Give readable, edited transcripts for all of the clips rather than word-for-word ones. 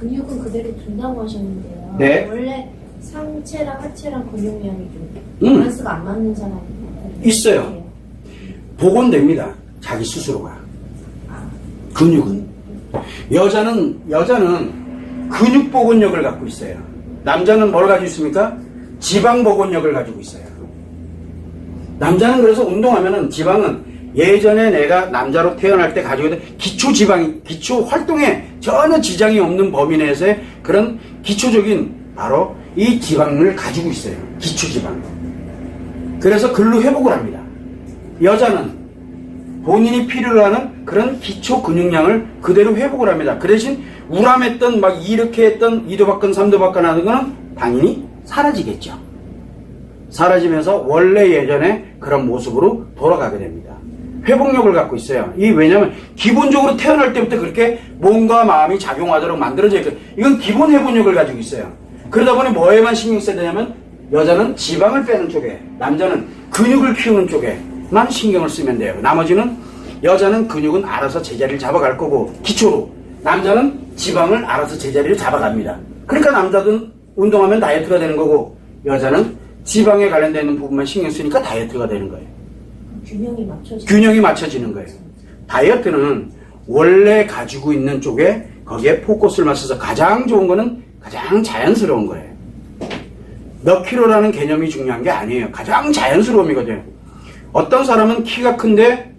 근육은 그대로 둔다고 하셨는데요. 네. 원래 상체랑 하체랑 근육량이 좀 밸런스가 안 맞는 사람이 있어요. 복원됩니다. 자기 스스로가. 근육은. 여자는 근육 복원력을 갖고 있어요. 남자는 뭘 가지고 있습니까? 지방 복원력을 가지고 있어요. 남자는 그래서 운동하면은 지방은 예전에 내가 남자로 태어날 때 가지고 있던 기초 활동에 전혀 지장이 없는 범위 내에서의 그런 기초적인 바로 이 지방을 가지고 있어요. 기초 지방. 그래서 근로 회복을 합니다. 여자는 본인이 필요로 하는 그런 기초 근육량을 그대로 회복을 합니다. 그 대신 우람했던 막 이렇게 했던 2도 박근 3도 박근 하는 거는 당연히 사라지겠죠. 사라지면서 원래 예전에 그런 모습으로 돌아가게 됩니다. 회복력을 갖고 있어요. 왜냐하면 기본적으로 태어날 때부터 그렇게 몸과 마음이 작용하도록 만들어져 있거든요. 이건 기본 회복력을 가지고 있어요. 그러다 보니 뭐에만 신경 써야 되냐면 여자는 지방을 빼는 쪽에, 남자는 근육을 키우는 쪽에만 신경을 쓰면 돼요. 나머지는 여자는 근육은 알아서 제자리를 잡아갈 거고 기초로, 남자는 지방을 알아서 제자리를 잡아갑니다. 그러니까 남자든 운동하면 다이어트가 되는 거고 여자는 지방에 관련되는 부분만 신경 쓰니까 다이어트가 되는 거예요. 균형이 맞춰지는 거예요. 다이어트는 원래 가지고 있는 쪽에 거기에 포커스를 맞춰서 가장 좋은 거는 가장 자연스러운 거예요. 몇 킬로라는 개념이 중요한 게 아니에요. 가장 자연스러움이거든요. 어떤 사람은 키가 큰데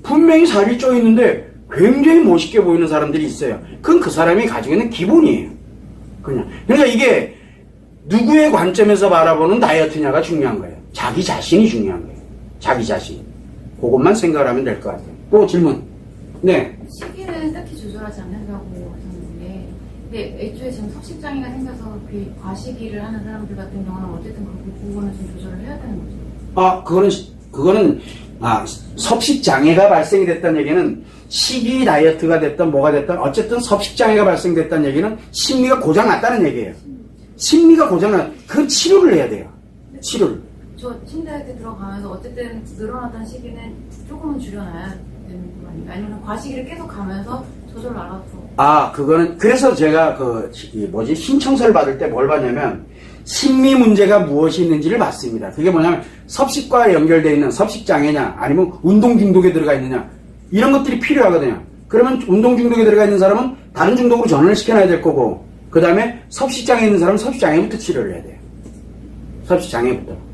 분명히 살이 쪄 있는데 굉장히 멋있게 보이는 사람들이 있어요. 그건 그 사람이 가지고 있는 기본이에요. 그러니까 이게 누구의 관점에서 바라보는 다이어트냐가 중요한 거예요. 자기 자신이 중요한 거예요. 자기 자신. 그것만 생각을 하면 될 것 같아요. 또 질문. 네. 시기는 딱히 조절하지 않는다고 하셨는데, 근데 애초에 지금 섭식장애가 생겨서 그 과식을 하는 사람들 같은 경우는 어쨌든 그 부분은 좀 조절을 해야 되는 거죠. 그거는 섭식장애가 발생이 됐다는 얘기는 식이 다이어트가 됐든 뭐가 됐든 어쨌든 섭식장애가 발생됐다는 얘기는 심리가 고장났다는 얘기예요. 심리가 고장난, 그건 치료를 해야 돼요. 치료를. 저 침대에 들어가면서 어쨌든 늘어났던 시기는 조금은 줄여놔야 되는 거 아닌가? 아니면 과식을 계속 가면서 조절을 알아서. 그거는, 그래서 제가 신청서를 받을 때 뭘 봤냐면, 심리 문제가 무엇이 있는지를 봤습니다. 그게 뭐냐면, 섭식과 연결되어 있는 섭식장애냐, 아니면 운동 중독에 들어가 있느냐, 이런 것들이 필요하거든요. 그러면 운동 중독에 들어가 있는 사람은 다른 중독으로 전환을 시켜놔야 될 거고, 그 다음에 섭식장애 있는 사람은 섭식장애부터 치료를 해야 돼요. 섭식장애부터.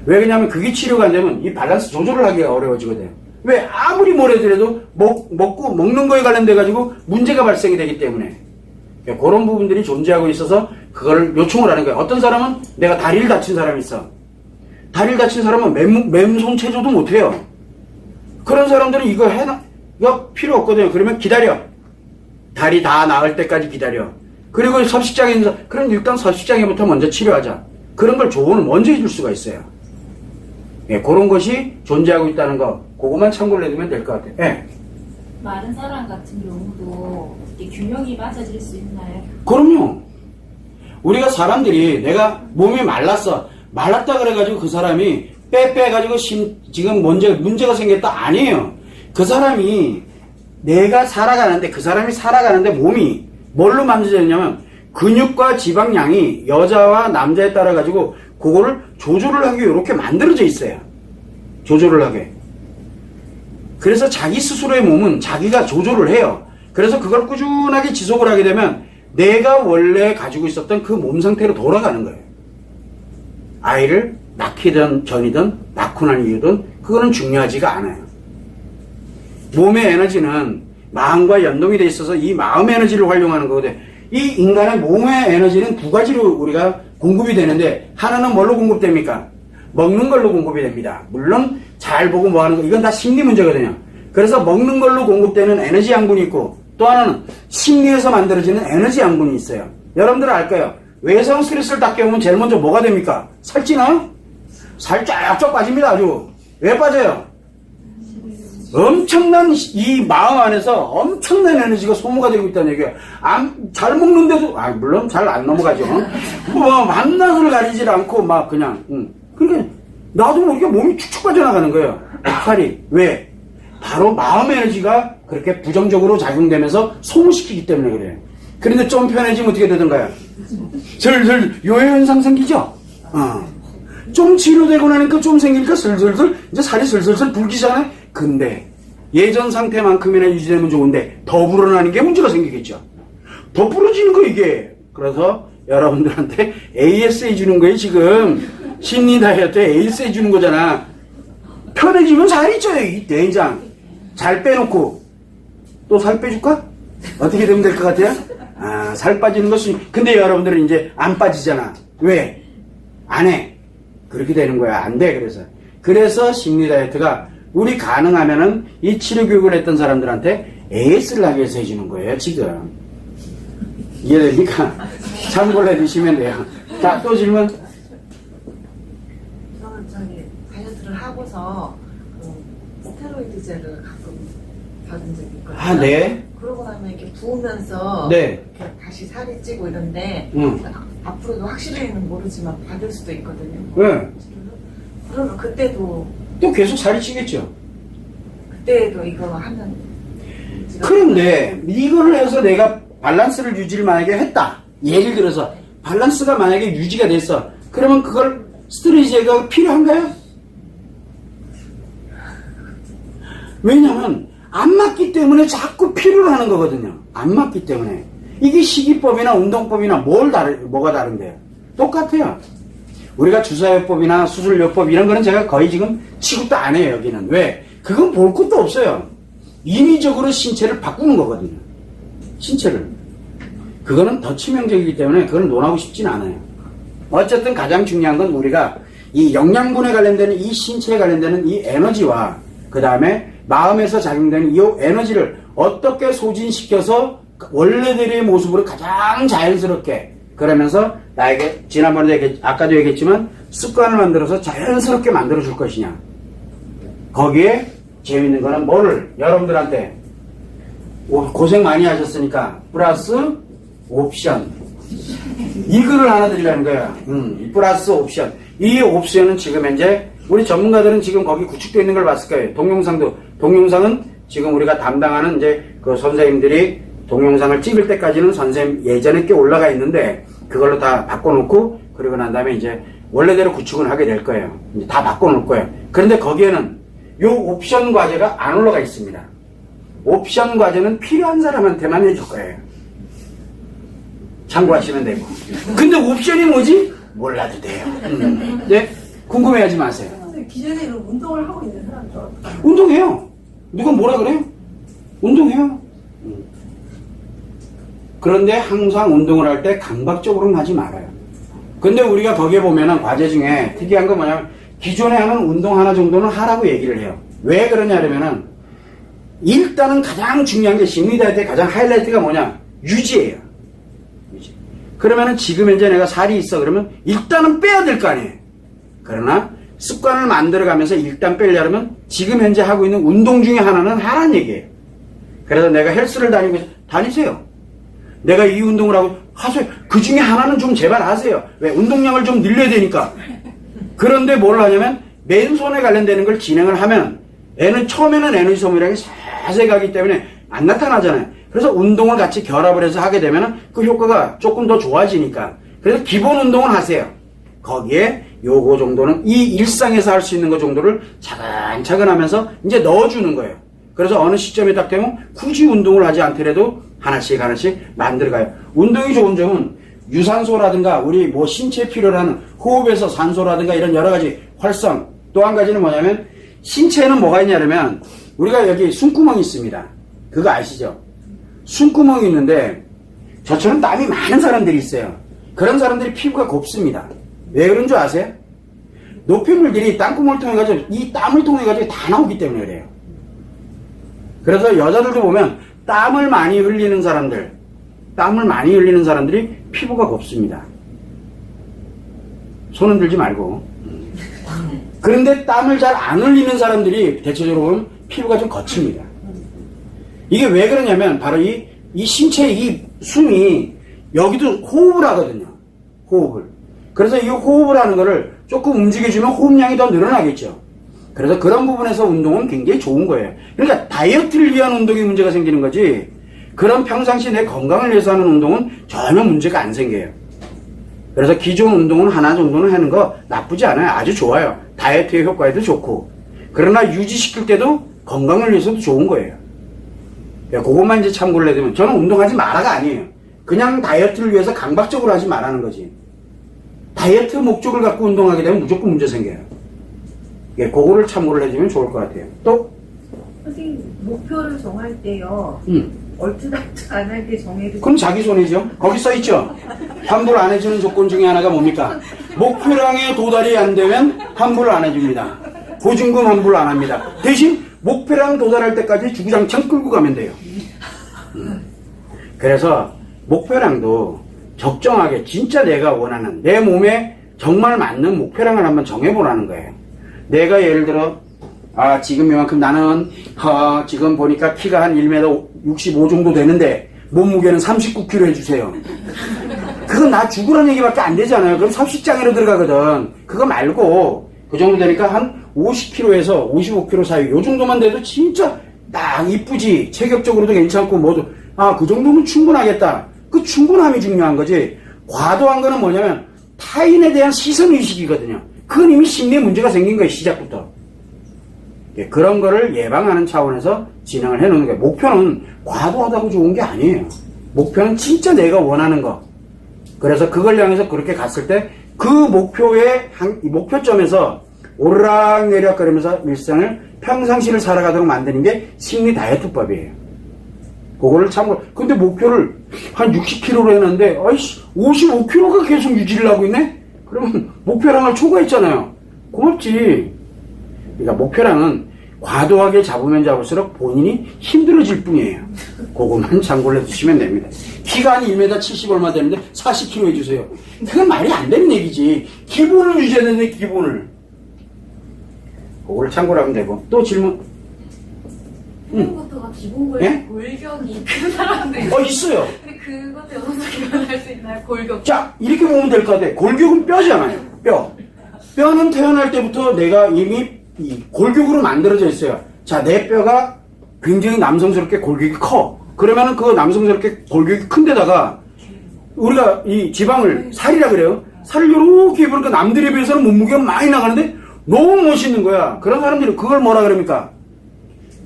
왜 그러냐면 그게 치료가 안 되면 이 밸런스 조절을 하기가 어려워지거든요. 왜 아무리 뭘 해더라도 먹는 거에 관련돼 가지고 문제가 발생이 되기 때문에 그런 부분들이 존재하고 있어서 그걸 요청을 하는 거예요. 어떤 사람은 내가 다리를 다친 사람이 있어. 다리를 다친 사람은 맨손 체조도 못해요. 그런 사람들은 이거 필요 없거든요. 그러면 기다려. 다리 다 나을 때까지 기다려. 그리고 섭식장애 있는 사람, 그럼 일단 섭식장애부터 먼저 치료하자. 그런 걸 조언을 먼저 해줄 수가 있어요. 그런 것이 존재하고 있다는 거, 그것만 참고를 해두면 될 것 같아요. 마른 사람 같은 경우도 균형이 맞아질 수 있나요? 그럼요. 우리가 사람들이 내가 몸이 말랐다 그래가지고 그 사람이 빼가지고 지금 문제가 생겼다 아니에요. 그 사람이 내가 살아가는데 그 사람이 살아가는데 몸이 뭘로 만들어져 있냐면 근육과 지방량이 여자와 남자에 따라 가지고 그거를 조절을 하게 이렇게 만들어져 있어요. 조절을 하게. 그래서 자기 스스로의 몸은 자기가 조절을 해요. 그래서 그걸 꾸준하게 지속을 하게 되면 내가 원래 가지고 있었던 그 몸 상태로 돌아가는 거예요. 아이를 낳기든 전이든 낳고 난 이유든 그거는 중요하지가 않아요. 몸의 에너지는 마음과 연동이 돼 있어서 이 마음의 에너지를 활용하는 거거든요. 이 인간의 몸의 에너지는 두 가지로 우리가 공급이 되는데 하나는 뭘로 공급됩니까? 먹는 걸로 공급이 됩니다. 물론 잘 보고 뭐 하는 거 이건 다 심리 문제거든요. 그래서 먹는 걸로 공급되는 에너지 양분이 있고 또 하나는 심리에서 만들어지는 에너지 양분이 있어요. 여러분들 알 거예요. 외성 스트레스를 딱 깨우면 제일 먼저 뭐가 됩니까? 살찌나? 살 쫙쫙 빠집니다. 아주. 왜 빠져요? 엄청난 이 마음 안에서 엄청난 에너지가 소모가 되고 있다는 얘기예요. 잘 먹는데도 물론 잘 안 넘어가죠. 밤낮을 가리질 않고 막 그냥 그러니까 나도 모르게 몸이 축축 빠져나가는 거예요. 살이. 왜? 바로 마음 에너지가 그렇게 부정적으로 작용되면서 소모시키기 때문에 그래요. 그런데 좀 편해지면 어떻게 되던가요? 슬슬 요요현상 생기죠? 좀 치료되고 나니까 좀 생기니까 슬슬슬 이제 살이 슬슬슬 불기 전에 근데 예전 상태만큼이나 유지되면 좋은데 더 불어나는 게 문제가 생기겠죠. 더 부러지는 거 이게. 그래서 여러분들한테 ASA 주는 거예요 지금. 심리 다이어트 ASA 주는 거잖아. 편해지면 살이 쪄요 이 대인장. 잘 빼놓고 또 살 빼줄까? 어떻게 되면 될 것 같아요? 살 빠지는 것은 근데 여러분들은 이제 안 빠지잖아. 왜? 안 해. 그렇게 되는 거야. 안 돼. 그래서 심리 다이어트가 우리 가능하면은 이 치료 교육을 했던 사람들한테 AS를 하기 위해서 해주는 거예요 지금. 이해됩니까? 참고를 해주시면 돼요. 자, 또 질문. 저는 다이어트를 하고서 스테로이드 젤을 가끔 받은 적이 있거든요. 네. 그러고 나면 이렇게 부으면서 네. 이렇게 다시 살이 찌고 이런데 앞으로도 확실히는 모르지만 받을 수도 있거든요. 네. 그러면 그때도 또 계속 살이 찌겠죠. 그때도 이거 하면 그런데 이거를 해서 내가 밸런스를 유지를 만약에 했다. 예를 들어서 밸런스가 만약에 유지가 됐어. 그러면 그걸 스테로이드 제거가 필요한가요? 왜냐면 안 맞기 때문에 자꾸 필요로 하는 거거든요. 안 맞기 때문에. 이게 식이법이나 운동법이나 뭐가 다른데요? 똑같아요. 우리가 주사요법이나 수술요법 이런 거는 제가 거의 지금 취급도 안 해요, 여기는. 왜? 그건 볼 것도 없어요. 인위적으로 신체를 바꾸는 거거든요. 신체를. 그거는 더 치명적이기 때문에 그걸 논하고 싶진 않아요. 어쨌든 가장 중요한 건 우리가 이 영양분에 관련되는 이 신체에 관련되는 이 에너지와 그 다음에 마음에서 작용되는 이 에너지를 어떻게 소진시켜서 원래대로의 모습으로 가장 자연스럽게 그러면서 나에게 지난번에 아까도 얘기했지만 습관을 만들어서 자연스럽게 만들어줄 것이냐. 거기에 재밌는 거는 뭐를 여러분들한테 고생 많이 하셨으니까 플러스 옵션 이거를 하나 드리려는 거야. 플러스 옵션. 이 옵션은 지금 현재 우리 전문가들은 지금 거기 구축되어 있는 걸 봤을 거예요. 동영상은 지금 우리가 담당하는 이제 그 선생님들이 동영상을 찍을 때까지는 선생님 예전에 꽤 올라가 있는데 그걸로 다 바꿔놓고 그리고 난 다음에 이제 원래대로 구축을 하게 될 거예요. 이제 다 바꿔놓을 거예요. 그런데 거기에는 요 옵션 과제가 안 올라가 있습니다. 옵션 과제는 필요한 사람한테만 해줄 거예요. 참고하시면 되고. 근데 옵션이 뭐지? 몰라도 돼요. 네? 궁금해하지 마세요. 기존에는 운동을 하고 있는 사람들 운동해요. 누가 뭐라 그래요? 운동해요. 그런데 항상 운동을 할 때 강박적으로는 하지 말아요. 근데 우리가 거기에 보면은 과제 중에 특이한 건 뭐냐면 기존에 하는 운동 하나 정도는 하라고 얘기를 해요. 왜 그러냐면은 일단은 가장 중요한 게 심리다이어트의 가장 하이라이트가 뭐냐? 유지예요. 유지. 그러면은 지금 현재 내가 살이 있어. 그러면 일단은 빼야 될 거 아니에요. 그러나 습관을 만들어가면서 일단 빼려면 지금 현재 하고 있는 운동 중에 하나는 하라는 얘기예요. 그래서 내가 헬스를 다니세요. 내가 이 운동을 하고 하세요. 그 중에 하나는 좀 제발 하세요. 왜? 운동량을 좀 늘려야 되니까. 그런데 뭘 하냐면 맨손에 관련되는 걸 진행을 하면 처음에는 에너지 소모량이 세세 가기 때문에 안 나타나잖아요. 그래서 운동을 같이 결합을 해서 하게 되면 그 효과가 조금 더 좋아지니까. 그래서 기본 운동은 하세요. 거기에 요거 정도는 이 일상에서 할 수 있는 거 정도를 차근차근 하면서 이제 넣어주는 거예요. 그래서 어느 시점에 딱 되면 굳이 운동을 하지 않더라도 하나씩 만들어가요. 운동이 좋은 점은 유산소라든가 우리 뭐 신체에 필요로 하는 호흡에서 산소라든가 이런 여러 가지 활성. 또 한 가지는 뭐냐면 신체에는 뭐가 있냐면 우리가 여기 숨구멍이 있습니다. 그거 아시죠? 숨구멍이 있는데 저처럼 땀이 많은 사람들이 있어요. 그런 사람들이 피부가 곱습니다. 왜 그런 줄 아세요? 노폐물들이 땀구멍을 통해 가지고 이 땀을 통해 가지고 다 나오기 때문에 그래요. 그래서 여자들도 보면 땀을 많이 흘리는 사람들이 피부가 곱습니다. 손 흔들지 말고. 그런데 땀을 잘 안 흘리는 사람들이 대체적으로 보면 피부가 좀 거칩니다. 이게 왜 그러냐면 바로 이 신체의 이 숨이 여기도 호흡을 하거든요. 호흡을. 그래서 이 호흡을 하는 거를 조금 움직여주면 호흡량이 더 늘어나겠죠. 그래서 그런 부분에서 운동은 굉장히 좋은 거예요. 그러니까 다이어트를 위한 운동이 문제가 생기는 거지 그런 평상시 내 건강을 위해서 하는 운동은 전혀 문제가 안 생겨요. 그래서 기존 운동은 하나 정도는 하는 거 나쁘지 않아요. 아주 좋아요. 다이어트의 효과에도 좋고. 그러나 유지시킬 때도 건강을 위해서도 좋은 거예요. 그것만 이제 참고를 해야 되면, 저는 운동하지 마라가 아니에요. 그냥 다이어트를 위해서 강박적으로 하지 말라는 거지. 다이어트 목적을 갖고 운동하게 되면 무조건 문제 생겨요. 그거를 참고를 해주면 좋을 것 같아요. 또? 선생님, 목표를 정할 때요. 얼토당토 안 할 때 정해도. 그럼 자기 손이죠. 거기 써있죠. 환불 안 해주는 조건 중에 하나가 뭡니까? 목표량에 도달이 안 되면 환불을 안 해줍니다. 보증금 환불 안 합니다. 대신 목표량 도달할 때까지 주구장창 끌고 가면 돼요. 그래서 목표량도 적정하게 진짜 내가 원하는 내 몸에 정말 맞는 목표량을 한번 정해보라는 거예요. 내가 예를 들어 지금 이만큼 나는 지금 보니까 키가 한 1m 65 정도 되는데 몸무게는 39kg 해주세요. 그건 나 죽으라는 얘기밖에 안 되잖아요. 그럼 섭식장애로 들어가거든. 그거 말고 그 정도 되니까 한 50kg에서 55kg 사이 요 정도만 돼도 진짜 딱 이쁘지. 체격적으로도 괜찮고 뭐도 그 정도면 충분하겠다. 그 충분함이 중요한 거지. 과도한 거는 뭐냐면 타인에 대한 시선의식이거든요. 그건 이미 심리에 문제가 생긴 거예요. 시작부터. 그런 거를 예방하는 차원에서 진행을 해놓는 거예요. 목표는 과도하다고 좋은 게 아니에요. 목표는 진짜 내가 원하는 거. 그래서 그걸 향해서 그렇게 갔을 때 그 목표점에서 오르락내리락거리면서 일상을 평상시를 살아가도록 만드는 게 심리 다이어트법이에요. 그거를 참고. 근데 목표를 한 60kg로 해놨는데 55kg가 계속 유지를 하고 있네? 그러면 목표량을 초과했잖아요. 고맙지. 그러니까 목표량은 과도하게 잡으면 잡을수록 본인이 힘들어질 뿐이에요. 그것만 참고를 해주시면 됩니다. 키가 한 1m 70 얼마 되는데 40kg 해주세요. 그건 말이 안 되는 얘기지. 기본을 유지해야 되는데 기본을. 그걸 참고를 하면 되고. 또 질문? 처음부터가 기본 골격이 있는 사람들. 있어요. 근데 그것도 여성스럽게 변할 수 있나요? 골격. 자, 이렇게 보면 될 것 같아. 골격은 뼈잖아요. 뼈. 뼈는 태어날 때부터 내가 이미 이 골격으로 만들어져 있어요. 자, 내 뼈가 굉장히 남성스럽게 골격이 커. 그러면은 그 남성스럽게 골격이 큰 데다가 우리가 이 지방을 살이라 그래요. 살을 이렇게 입으니까 남들에 비해서는 몸무게가 많이 나가는데 너무 멋있는 거야. 그런 사람들이 그걸 뭐라 그럽니까?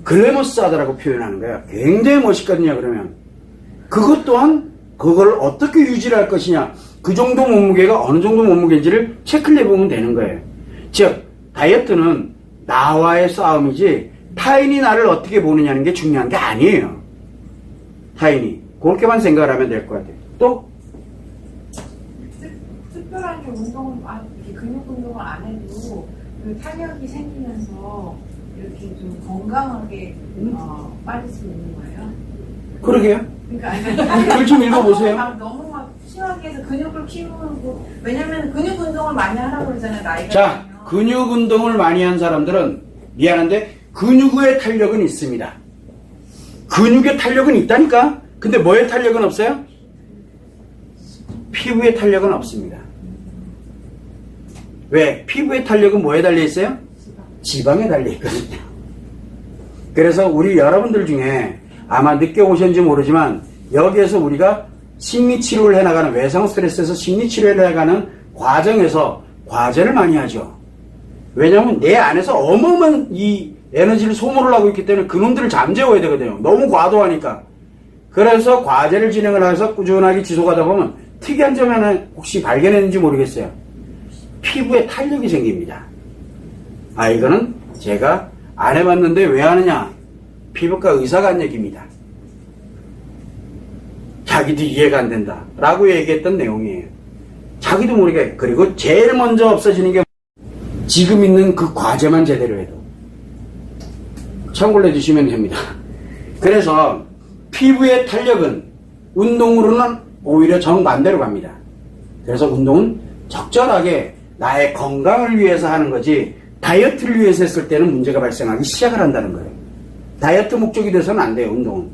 글래머스하다라고 표현하는 거야. 굉장히 멋있거든요. 그러면 그것 또한 그걸 어떻게 유지를 할 것이냐, 그 정도 몸무게가 어느 정도 몸무게인지를 체크를 해보면 되는 거예요. 즉 다이어트는 나와의 싸움이지 타인이 나를 어떻게 보느냐는 게 중요한 게 아니에요. 타인이 그렇게만 생각을 하면 될 것 같아요. 또 특별하게 운동을 근육 운동을 안 해도 그 탄력이 생기면서 이렇게 좀 건강하게 빠질 수 있는 거예요. 그러게요. 그러니까 글 좀 읽어보세요. 너무 막 심하게 해서 근육을 키우고, 왜냐면 근육 운동을 많이 하라고 그러잖아요. 나이가 자, 들면. 근육 운동을 많이 한 사람들은 미안한데 근육의 탄력은 있습니다. 근육의 탄력은 있다니까? 근데 뭐의 탄력은 없어요? 피부의 탄력은 없습니다. 왜? 피부의 탄력은 뭐에 달려있어요? 지방에 달려있거든요. 그래서 우리 여러분들 중에 아마 느껴보셨는지 모르지만 여기에서 우리가 심리치료를 해나가는, 외상 스트레스에서 심리치료를 해가는 과정에서 과제를 많이 하죠. 왜냐하면 내 안에서 어마어마한 이 에너지를 소모를 하고 있기 때문에 그놈들을 잠재워야 되거든요. 너무 과도하니까. 그래서 과제를 진행을 해서 꾸준하게 지속하다 보면 특이한 점 하나 혹시 발견했는지 모르겠어요. 피부에 탄력이 생깁니다. 이거는 제가 안 해봤는데 왜 하느냐? 피부과 의사가 한 얘기입니다. 자기도 이해가 안 된다 라고 얘기했던 내용이에요. 자기도 모르게. 그리고 제일 먼저 없어지는 게 지금 있는 그 과제만 제대로 해도. 참고를 해주시면 됩니다. 그래서 피부의 탄력은 운동으로는 오히려 정반대로 갑니다. 그래서 운동은 적절하게 나의 건강을 위해서 하는 거지 다이어트를 위해서 했을 때는 문제가 발생하기 시작을 한다는 거예요. 다이어트 목적이 돼서는 안 돼요, 운동은.